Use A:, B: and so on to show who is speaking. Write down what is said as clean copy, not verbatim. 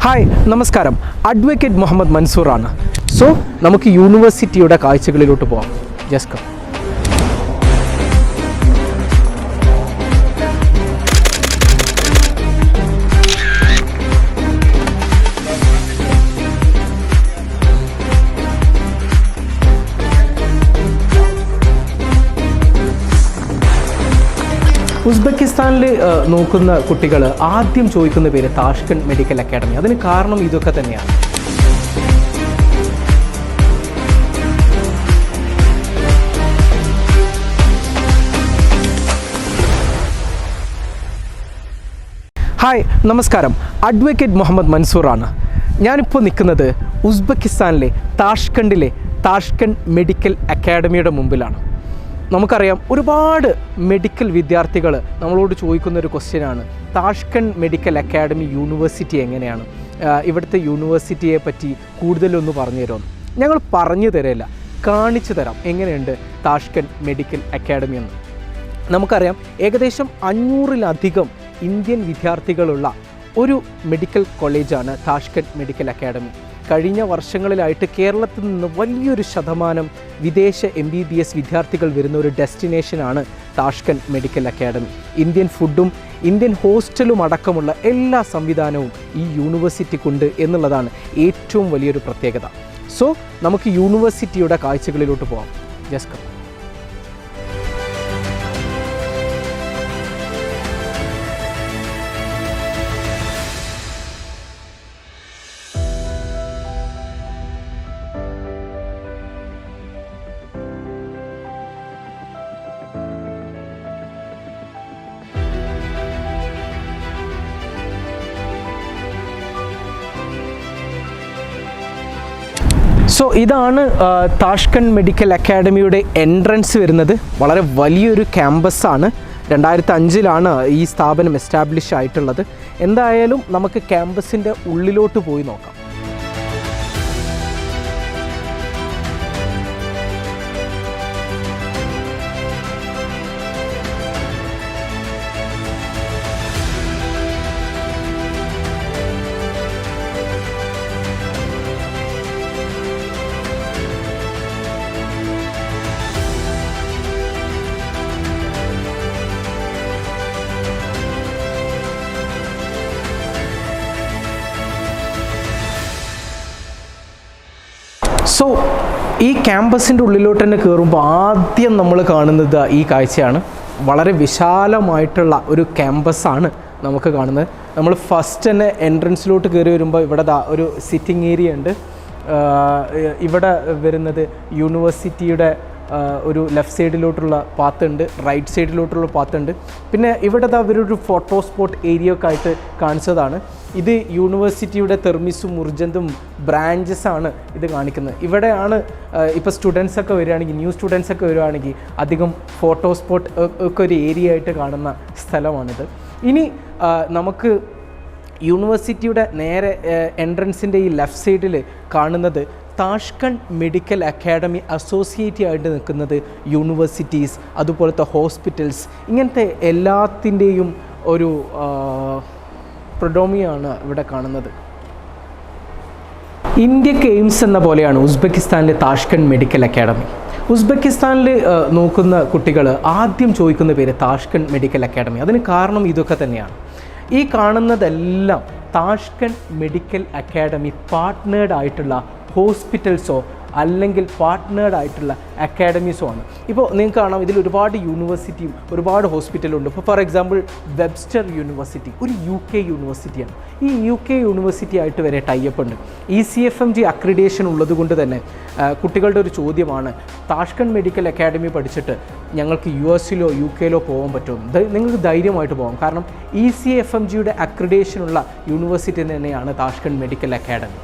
A: Hi നമസ്കാരം, advocate Muhammad മൻസൂറാണ്. So നമുക്ക് യൂണിവേഴ്സിറ്റിയുടെ കാഴ്ചകളിലോട്ട് പോകാം. Just come. ഉസ്ബെക്കിസ്ഥാനിൽ നോക്കുന്ന കുട്ടികൾ ആദ്യം ചോദിക്കുന്ന പേര് താഷ്കന്റ് മെഡിക്കൽ അക്കാഡമി. അതിന് കാരണം ഇതൊക്കെ തന്നെയാണ്. ഹായ് നമസ്കാരം, അഡ്വക്കേറ്റ് മുഹമ്മദ് മൻസൂറാണ്. ഞാനിപ്പോൾ നിൽക്കുന്നത് ഉസ്ബെക്കിസ്ഥാനിലെ താഷ്കണ്ടിലെ താഷ്കന്റ് മെഡിക്കൽ അക്കാഡമിയുടെ മുമ്പിലാണ്. നമുക്കറിയാം, ഒരുപാട് മെഡിക്കൽ വിദ്യാർത്ഥികൾ നമ്മളോട് ചോദിക്കുന്നൊരു ക്വസ്റ്റ്യനാണ്, താഷ്കന്റ് മെഡിക്കൽ അക്കാഡമി യൂണിവേഴ്സിറ്റി എങ്ങനെയാണ്, ഇവിടുത്തെ യൂണിവേഴ്സിറ്റിയെ പറ്റി കൂടുതലൊന്ന് പറഞ്ഞു തരുമെന്ന്. ഞങ്ങൾ പറഞ്ഞു തരില്ല, കാണിച്ചു തരാം എങ്ങനെയുണ്ട് താഷ്കന്റ് മെഡിക്കൽ അക്കാഡമി എന്ന്. നമുക്കറിയാം, ഏകദേശം 500-ലധികം ഇന്ത്യൻ വിദ്യാർത്ഥികളുള്ള ഒരു മെഡിക്കൽ കോളേജാണ് താഷ്കന്റ് മെഡിക്കൽ അക്കാഡമി. കഴിഞ്ഞ വർഷങ്ങളിലായിട്ട് കേരളത്തിൽ നിന്ന് വലിയൊരു ശതമാനം വിദേശ MBBS വിദ്യാർത്ഥികൾ വരുന്ന ഒരു ഡെസ്റ്റിനേഷനാണ് താഷ്കന്റ് മെഡിക്കൽ അക്കാഡമി. ഇന്ത്യൻ ഫുഡും ഇന്ത്യൻ ഹോസ്റ്റലും അടക്കമുള്ള എല്ലാ സംവിധാനവും ഈ യൂണിവേഴ്സിറ്റിക്കുണ്ട് എന്നുള്ളതാണ് ഏറ്റവും വലിയൊരു പ്രത്യേകത. സോ നമുക്ക് യൂണിവേഴ്സിറ്റിയുടെ കാഴ്ചകളിലോട്ട് പോകാം. Just come. സോ ഇതാണ് താഷ്കന്റ് മെഡിക്കൽ അക്കാഡമിയുടെ എൻട്രൻസ് വരുന്നത്. വളരെ വലിയൊരു ക്യാമ്പസാണ്. 2005 ഈ സ്ഥാപനം എസ്റ്റാബ്ലിഷ് ആയിട്ടുള്ളത്. എന്തായാലും നമുക്ക് ക്യാമ്പസിൻ്റെ ഉള്ളിലോട്ട് പോയി നോക്കാം. സോ ഈ ക്യാമ്പസിൻ്റെ ഉള്ളിലോട്ട് തന്നെ കയറുമ്പോൾ ആദ്യം നമ്മൾ കാണുന്നത് ഈ കാഴ്ചയാണ്. വളരെ വിശാലമായിട്ടുള്ള ഒരു ക്യാമ്പസാണ് നമുക്ക് കാണുന്നത്. നമ്മൾ ഫസ്റ്റ് തന്നെ എൻട്രൻസിലോട്ട് കയറി വരുമ്പോൾ ഇവിടെ ഒരു സിറ്റിംഗ് ഏരിയ ഉണ്ട്. ഇവിടെ വരുന്നത് യൂണിവേഴ്സിറ്റിയുടെ ഒരു ലെഫ്റ്റ് സൈഡിലോട്ടുള്ള പാത്തുണ്ട്, റൈറ്റ് സൈഡിലോട്ടുള്ള പാത്തുണ്ട്. പിന്നെ ഇവിടെ അവരൊരു ഫോട്ടോ സ്പോട്ട് ഏരിയ ഒക്കെ ആയിട്ട് കാണിച്ചതാണ്. ഇത് യൂണിവേഴ്സിറ്റിയുടെ തെർമിസും മുർജന്തും ബ്രാഞ്ചസാണ് ഇത് കാണിക്കുന്നത്. ഇവിടെയാണ് ഇപ്പോൾ സ്റ്റുഡൻസൊക്കെ വരികയാണെങ്കിൽ, ന്യൂ സ്റ്റുഡൻസൊക്കെ വരികയാണെങ്കിൽ അധികം ഫോട്ടോ സ്പോട്ട് ഒക്കെ ഒരു ഏരിയ ആയിട്ട് കാണുന്ന സ്ഥലമാണിത്. ഇനി നമുക്ക് യൂണിവേഴ്സിറ്റിയുടെ നേരെ എൻട്രൻസിൻ്റെ ഈ ലെഫ്റ്റ് സൈഡിൽ കാണുന്നത് താഷ്കന്റ് മെഡിക്കൽ അക്കാഡമി അസോസിയേറ്റ് ആയിട്ട് നിൽക്കുന്നത് യൂണിവേഴ്സിറ്റീസ്, അതുപോലത്തെ ഹോസ്പിറ്റൽസ്, ഇങ്ങനത്തെ എല്ലാത്തിൻ്റെയും ഒരു പ്രൊഡോമിയാണ് ഇവിടെ കാണുന്നത്. ഇന്ത്യക്ക് എയിംസ് എന്ന പോലെയാണ് ഉസ്ബെക്കിസ്ഥാനിലെ താഷ്കന്റ് മെഡിക്കൽ അക്കാഡമി. ഉസ്ബെക്കിസ്ഥാനിൽ നോക്കുന്ന കുട്ടികൾ ആദ്യം ചോദിക്കുന്ന പേര് താഷ്കന്റ് മെഡിക്കൽ അക്കാഡമി. അതിന് കാരണം ഇതൊക്കെ തന്നെയാണ്. ഈ കാണുന്നതെല്ലാം താഷ്കന്റ് മെഡിക്കൽ അക്കാഡമി പാർട്ട്നേർഡ് ആയിട്ടുള്ള ഹോസ്പിറ്റൽസോ അല്ലെങ്കിൽ പാർട്ട്നേർഡ് ആയിട്ടുള്ള അക്കാഡമീസോ ആണ്. ഇപ്പോൾ നിങ്ങൾക്ക് കാണാം, ഇതിൽ ഒരുപാട് യൂണിവേഴ്സിറ്റിയും ഒരുപാട് ഹോസ്പിറ്റലും ഉണ്ട്. ഇപ്പോൾ ഫോർ എക്സാമ്പിൾ വെബ്സ്റ്റർ യൂണിവേഴ്സിറ്റി ഒരു UK യൂണിവേഴ്സിറ്റിയാണ്. ഈ UK യൂണിവേഴ്സിറ്റി ആയിട്ട് വരെ ടൈപ്പ് ഉണ്ട്. ECFMG അക്രിഡിയേഷൻ ഉള്ളത് കൊണ്ട് കുട്ടികളുടെ ഒരു ചോദ്യമാണ്, താഷ്കന്റ് മെഡിക്കൽ അക്കാഡമി പഠിച്ചിട്ട് ഞങ്ങൾക്ക് US-ലോ UK-ലോ പോകാൻ പറ്റുമോ? നിങ്ങൾക്ക് ധൈര്യമായിട്ട് പോകാം. കാരണം ECFMGയുടെ അക്രിഡിയേഷനുള്ള യൂണിവേഴ്സിറ്റി തന്നെയാണ് താഷ്കന്റ് മെഡിക്കൽ അക്കാഡമി.